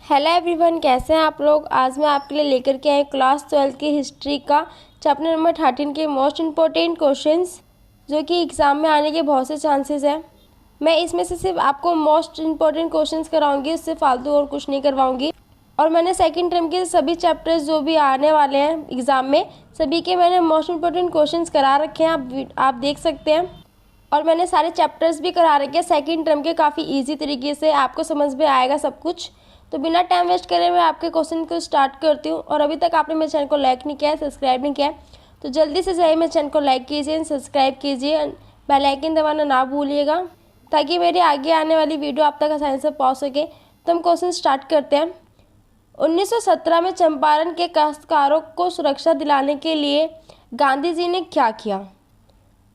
Hello everyone, कैसे हैं आप लोग। आज मैं आपके लिए लेकर के आई क्लास 12 की हिस्ट्री का चैप्टर नंबर 13 के मोस्ट इम्पोर्टेंट क्वेश्चंस जो कि एग्ज़ाम में आने के बहुत से चांसेस हैं। मैं इसमें से सिर्फ आपको मोस्ट इम्पोर्टेंट क्वेश्चंस कराऊंगी, उससे फालतू और कुछ नहीं करवाऊंगी। और मैंने सेकंड टर्म के सभी चैप्टर्स जो भी आने वाले हैं एग्ज़ाम में, सभी के मैंने मोस्ट इम्पोर्टेंट क्वेश्चंस करा रखे हैं, आप देख सकते हैं। और मैंने सारे चैप्टर्स भी करा रखे हैं सेकंड टर्म के, काफ़ी ईजी तरीके से आपको समझ में आएगा सब कुछ। तो बिना टाइम वेस्ट करे मैं आपके क्वेश्चन को स्टार्ट करती हूँ। और अभी तक आपने मेरे चैनल को लाइक नहीं किया है, सब्सक्राइब नहीं किया है, तो जल्दी से जाइए मेरे चैनल को लाइक कीजिए, सब्सक्राइब कीजिए, बेल आइकन दबाना ना भूलिएगा ताकि मेरे आगे आने वाली वीडियो आप तक आसानी से पहुँच सके। तो हम क्वेश्चन स्टार्ट करते हैं। 1917 में चंपारण के काश्तकारों को सुरक्षा दिलाने के लिए गांधी जी ने क्या किया।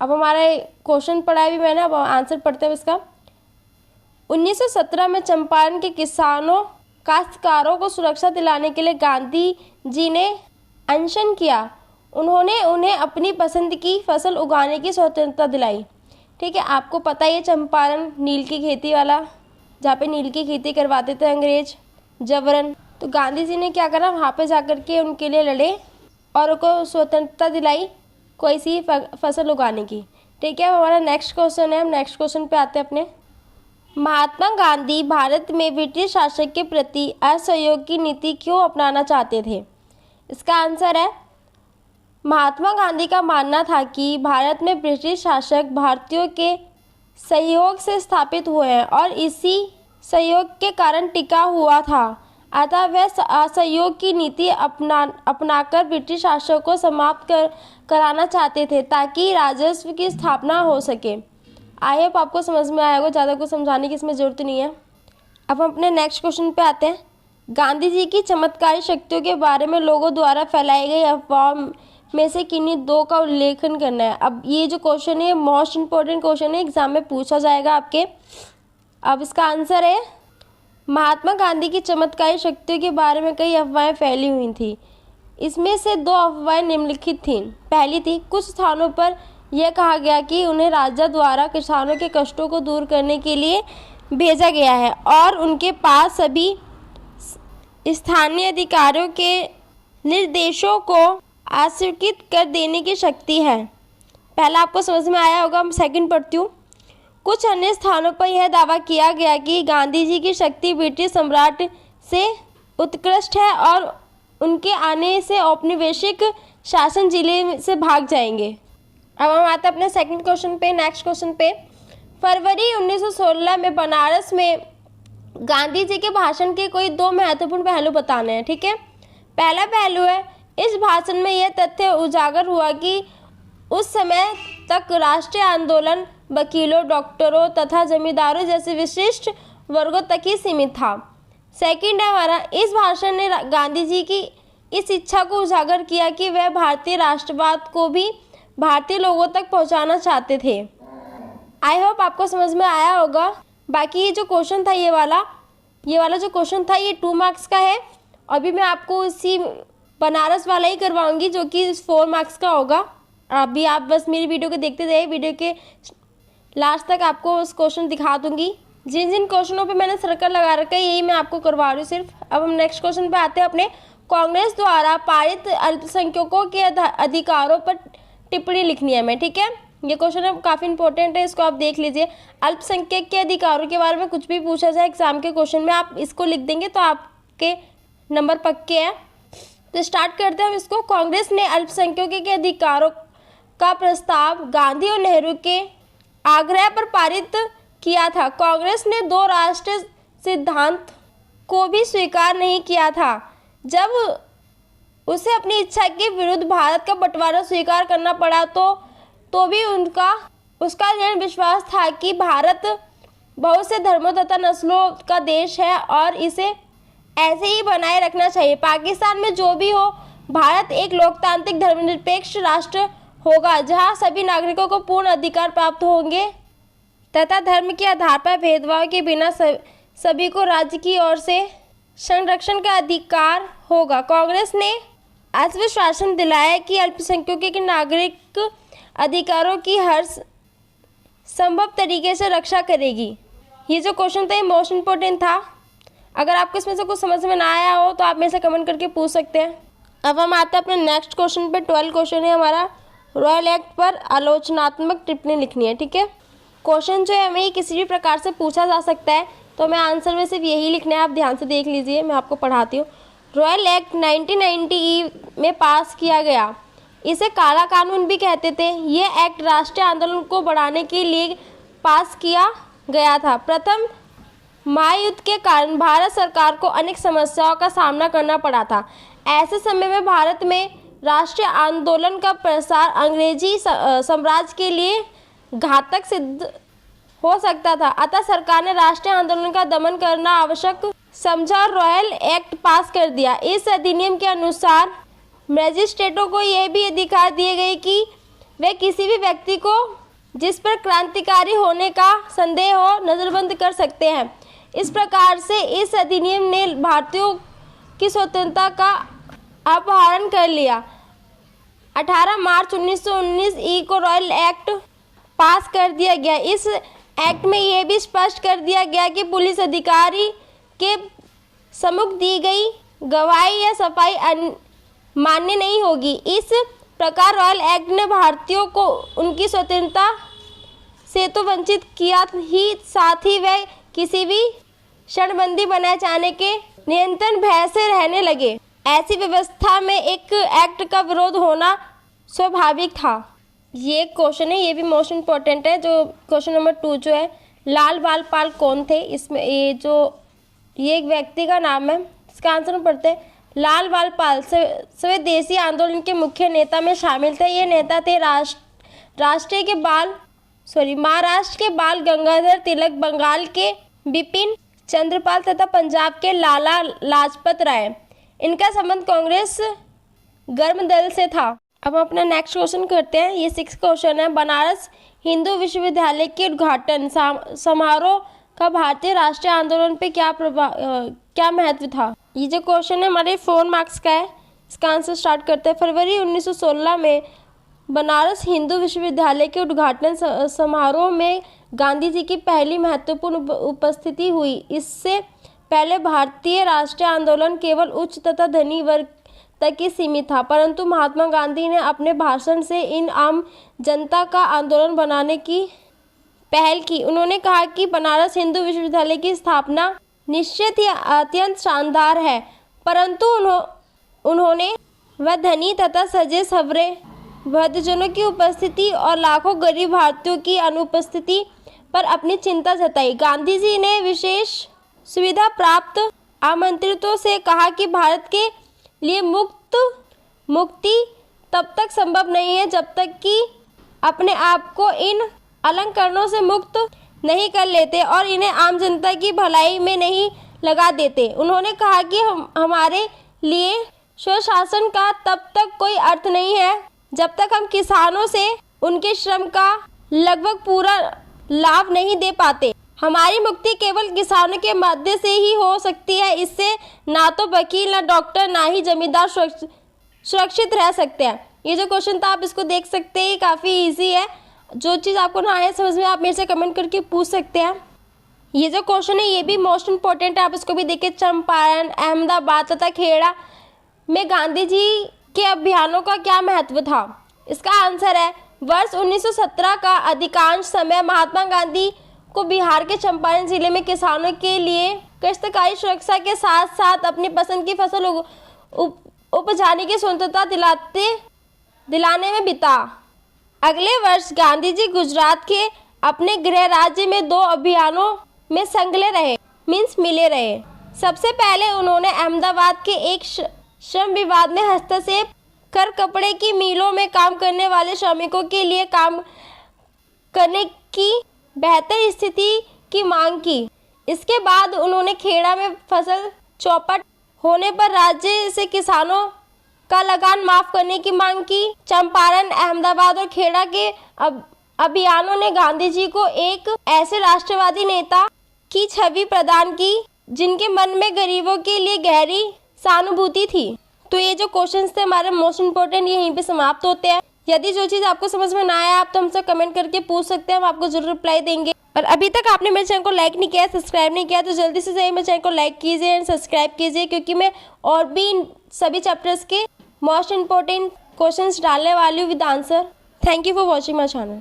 अब हमारा क्वेश्चन पढ़ा है भी मैंने, अब आंसर पढ़ते हैं इसका। 1917 में चंपारण के काश्तकारों को सुरक्षा दिलाने के लिए गांधी जी ने अनशन किया। उन्होंने उन्हें अपनी पसंद की फसल उगाने की स्वतंत्रता दिलाई। ठीक है, आपको पता ही है चंपारण नील की खेती वाला, जहाँ पे नील की खेती करवाते थे अंग्रेज जबरन। तो गांधी जी ने क्या करा, वहाँ पे जाकर के उनके लिए लड़े और उनको स्वतंत्रता दिलाई कोई सी फसल उगाने की। ठीक है, हमारा नेक्स्ट क्वेश्चन है, हम नेक्स्ट क्वेश्चन पे आते हैं अपने। महात्मा गांधी भारत में ब्रिटिश शासक के प्रति असहयोग की नीति क्यों अपनाना चाहते थे। इसका आंसर है, महात्मा गांधी का मानना था कि भारत में ब्रिटिश शासक भारतीयों के सहयोग से स्थापित हुए हैं और इसी सहयोग के कारण टिका हुआ था। अतः वे असहयोग की नीति अपनाकर ब्रिटिश शासक को समाप्त कराना चाहते थे ताकि राजस्व की स्थापना हो सके। आई होप आपको समझ में आया होगा, ज़्यादा कुछ समझाने की इसमें ज़रूरत नहीं है। अब हम अपने नेक्स्ट क्वेश्चन पे आते हैं। गांधी जी की चमत्कारी शक्तियों के बारे में लोगों द्वारा फैलाई गई अफवाह में से किन्हीं दो का उल्लेखन करना है। अब ये जो क्वेश्चन है मोस्ट इम्पोर्टेंट क्वेश्चन है, एग्जाम में पूछा जाएगा आपके। अब इसका आंसर है, महात्मा गांधी की चमत्कारी शक्तियों के बारे में कई अफवाहें फैली हुई थी। इसमें से दो अफवाहें निम्नलिखित थीं। पहली थी, कुछ स्थानों पर यह कहा गया कि उन्हें राजा द्वारा किसानों के कष्टों को दूर करने के लिए भेजा गया है और उनके पास सभी स्थानीय अधिकारियों के निर्देशों को अस्वीकृत कर देने की शक्ति है। पहला आपको समझ में आया होगा, हम सेकंड पढ़ती हूँ। कुछ अन्य स्थानों पर यह दावा किया गया कि गांधी जी की शक्ति ब्रिटिश सम्राट से उत्कृष्ट है और उनके आने से औपनिवेशिक शासन जिले से भाग जाएंगे। अब हम आते हैं अपने सेकंड क्वेश्चन पे, नेक्स्ट क्वेश्चन पे। फरवरी 1916 में बनारस में गांधी जी के भाषण के कोई दो महत्वपूर्ण पहलू बताने हैं। ठीक है, पहला पहलू है, इस भाषण में यह तथ्य उजागर हुआ कि उस समय तक राष्ट्रीय आंदोलन वकीलों, डॉक्टरों तथा जमींदारों जैसे विशिष्ट वर्गों तक ही सीमित था। सेकंड है हमारा, इस भाषण ने गांधी जी की इस इच्छा को उजागर किया कि वह भारतीय राष्ट्रवाद को भी भारतीय लोगों तक पहुंचाना चाहते थे। आई होप आपको समझ में आया होगा। बाकी ये जो क्वेश्चन था, ये वाला जो क्वेश्चन था, ये 2 मार्क्स का है। अभी मैं आपको इसी बनारस वाला ही करवाऊंगी जो कि 4 मार्क्स का होगा। अभी आप बस मेरी वीडियो को देखते जाइए, वीडियो के लास्ट तक आपको उस क्वेश्चन दिखा दूंगी। जिन जिन क्वेश्चनों पे मैंने सर्कल लगा रखा है यही मैं आपको करवा रही हूँ सिर्फ। अब हम नेक्स्ट क्वेश्चन पे आते हैं अपने। कांग्रेस द्वारा पारित अल्पसंख्यकों के अधिकारों पर टिप्पणी लिखनी है मैं। ठीक है, ये क्वेश्चन काफ़ी इंपॉर्टेंट है, इसको आप देख लीजिए। अल्पसंख्यक के अधिकारों के बारे में कुछ भी पूछा जाए एग्जाम के क्वेश्चन में, आप इसको लिख देंगे तो आपके नंबर पक्के हैं। तो स्टार्ट करते हैं हम इसको। कांग्रेस ने अल्पसंख्यकों के अधिकारों का प्रस्ताव गांधी और नेहरू के आग्रह पर पारित किया था। कांग्रेस ने 2 राष्ट्र सिद्धांत को भी स्वीकार नहीं किया था। जब उसे अपनी इच्छा के विरुद्ध भारत का बंटवारा स्वीकार करना पड़ा तो भी उसका दृढ़ विश्वास था कि भारत बहुत से धर्मों तथा नस्लों का देश है और इसे ऐसे ही बनाए रखना चाहिए। पाकिस्तान में जो भी हो, भारत एक लोकतांत्रिक धर्मनिरपेक्ष राष्ट्र होगा जहां सभी नागरिकों को पूर्ण अधिकार प्राप्त होंगे तथा धर्म के आधार पर भेदभाव के बिना सभी को राज्य की ओर से संरक्षण का अधिकार होगा। कांग्रेस ने आश्वासन दिलाया कि अल्पसंख्यकों के नागरिक अधिकारों की हर संभव तरीके से रक्षा करेगी। ये जो क्वेश्चन था ये मोस्ट इम्पोर्टेंट था। अगर आपको इसमें से कुछ समझ में ना आया हो तो आप मेरे से कमेंट करके पूछ सकते हैं। अब हम आते हैं अपने नेक्स्ट क्वेश्चन पे। 12 क्वेश्चन है हमारा, रॉयल एक्ट पर आलोचनात्मक टिप्पणी लिखनी है, ठीक है। क्वेश्चन जो है हमें किसी भी प्रकार से पूछा जा सकता है, तो हमें आंसर में सिर्फ यही लिखना है। आप ध्यान से देख लीजिए, मैं आपको पढ़ाती हूँ। रॉयल एक्ट 1990 में पास किया गया, इसे काला कानून भी कहते थे। ये एक्ट राष्ट्रीय आंदोलन को बढ़ाने के लिए पास किया गया था। प्रथम महायुद्ध के कारण भारत सरकार को अनेक समस्याओं का सामना करना पड़ा था। ऐसे समय में भारत में राष्ट्रीय आंदोलन का प्रसार अंग्रेजी साम्राज्य के लिए घातक सिद्ध हो सकता था। अतः सरकार ने राष्ट्रीय आंदोलन का दमन करना आवश्यक समझा और रॉयल एक्ट पास कर दिया। इस अधिनियम के अनुसार मजिस्ट्रेटों को यह भी अधिकार दिए गए कि वे किसी भी व्यक्ति को जिस पर क्रांतिकारी होने का संदेह हो नज़रबंद कर सकते हैं। इस प्रकार से इस अधिनियम ने भारतीयों की स्वतंत्रता का अपहरण कर लिया। 18 मार्च 1919 ई को रॉयल एक्ट पास कर दिया गया। इस एक्ट में यह भी स्पष्ट कर दिया गया कि पुलिस अधिकारी के सम्मुख दी गई गवाही या सफाई मान्य नहीं होगी। इस प्रकार रॉयल एक्ट ने भारतीयों को उनकी स्वतंत्रता से तो वंचित किया ही, साथ ही वह किसी भी क्षणबंदी बनाए जाने के नियंत्रण भय से रहने लगे। ऐसी व्यवस्था में एक एक्ट का विरोध होना स्वाभाविक था। ये क्वेश्चन है, ये भी मोस्ट इम्पोर्टेंट है। जो क्वेश्चन नंबर 2 जो है, लाल बाल पाल कौन थे? इसमें ये एक व्यक्ति का नाम है। इसका आंसर हम पढ़ते हैं। लाल बाल पाल स्वदेशी आंदोलन के मुख्य नेता में शामिल थे। ये नेता थे महाराष्ट्र के बाल गंगाधर तिलक, बंगाल के बिपिन चंद्रपाल तथा पंजाब के लाला लाजपत राय। इनका संबंध कांग्रेस गर्म दल से था। अब हम अपना नेक्स्ट क्वेश्चन करते हैं। ये 6 क्वेश्चन है। बनारस हिंदू विश्वविद्यालय के उद्घाटन समारोह का भारतीय राष्ट्रीय आंदोलन पे क्या महत्व था? ये जो क्वेश्चन है हमारे 4 मार्क्स का है। इसका आंसर स्टार्ट करते हैं। फरवरी 1916 में बनारस हिंदू विश्वविद्यालय के उद्घाटन समारोह में गांधी जी की पहली महत्वपूर्ण उपस्थिति हुई। इससे पहले भारतीय राष्ट्रीय आंदोलन केवल उच्च तथा धनी वर्ग तक ही सीमित था, परंतु महात्मा गांधी ने अपने भाषण से इन आम जनता का आंदोलन बनाने की पहल की। उन्होंने कहा कि बनारस हिंदू विश्वविद्यालय की स्थापना निश्चित ही अत्यंत शानदार है, परंतु उन्होंने वह धनी तथा सजे सवरे वृद्धजनों की उपस्थिति और लाखों गरीब भारतीयों की अनुपस्थिति पर अपनी चिंता जताई। गांधी जी ने विशेष सुविधा प्राप्त आमंत्रितों से कहा कि भारत के लिए मुक्ति तब तक संभव नहीं है जब तक कि अपने आप को इन अलंकरणों से मुक्त नहीं कर लेते और इन्हें आम जनता की भलाई में नहीं लगा देते। उन्होंने कहा कि हमारे लिए स्वशासन का तब तक कोई अर्थ नहीं है जब तक हम किसानों से उनके श्रम का लगभग पूरा लाभ नहीं दे पाते। हमारी मुक्ति केवल किसानों के मध्य से ही हो सकती है। इससे ना तो वकील, ना डॉक्टर, ना ही जमींदार सुरक्षित रह सकते हैं। ये जो क्वेश्चन था आप इसको देख सकते हैं, काफ़ी इजी है। जो चीज़ आपको ना आए समझ में आप मेरे से कमेंट करके पूछ सकते हैं। ये जो क्वेश्चन है ये भी मोस्ट इम्पोर्टेंट है, आप इसको भी देखिए। चंपारण, अहमदाबाद तथा खेड़ा में गांधी जी के अभियानों का क्या महत्व था? इसका आंसर है वर्ष 1917 का अधिकांश समय महात्मा गांधी को बिहार के चंपारण जिले में किसानों के लिए काश्तकारी सुरक्षा के साथ साथ अपनी पसंद की फसल उपजाने की स्वतंत्रता दिलाने में बिता। अगले वर्ष गांधी जी गुजरात के अपने गृह राज्य में 2 अभियानों में मिले रहे। सबसे पहले उन्होंने अहमदाबाद के एक श्रम विवाद में हस्तक्षेप कर कपड़े की मिलों में काम करने वाले श्रमिकों के लिए काम करने की बेहतर स्थिति की मांग की। इसके बाद उन्होंने खेड़ा में फसल चौपट होने पर राज्य से किसानों का लगान माफ करने की मांग की। चंपारण, अहमदाबाद और खेड़ा के अभियानों ने गांधी जी को एक ऐसे राष्ट्रवादी नेता की छवि प्रदान की जिनके मन में गरीबों के लिए गहरी सहानुभूति थी। तो ये जो क्वेश्चंस थे हमारे मोस्ट इम्पोर्टेंट, ये यहीं पे समाप्त होते हैं। यदि जो चीज़ आपको समझ में ना आया आप तो हमसे कमेंट करके पूछ सकते हैं, हम आपको जरूर रिप्लाई देंगे। और अभी तक आपने मेरे चैनल को लाइक नहीं किया, सब्सक्राइब नहीं किया, तो जल्दी से जाइए मेरे चैनल को लाइक कीजिए एंड सब्सक्राइब कीजिए, क्योंकि मैं और भी इन सभी चैप्टर्स के मोस्ट इम्पोर्टेंट क्वेश्चंस डालने वाली हूँ with answer. Thank you for watching my channel.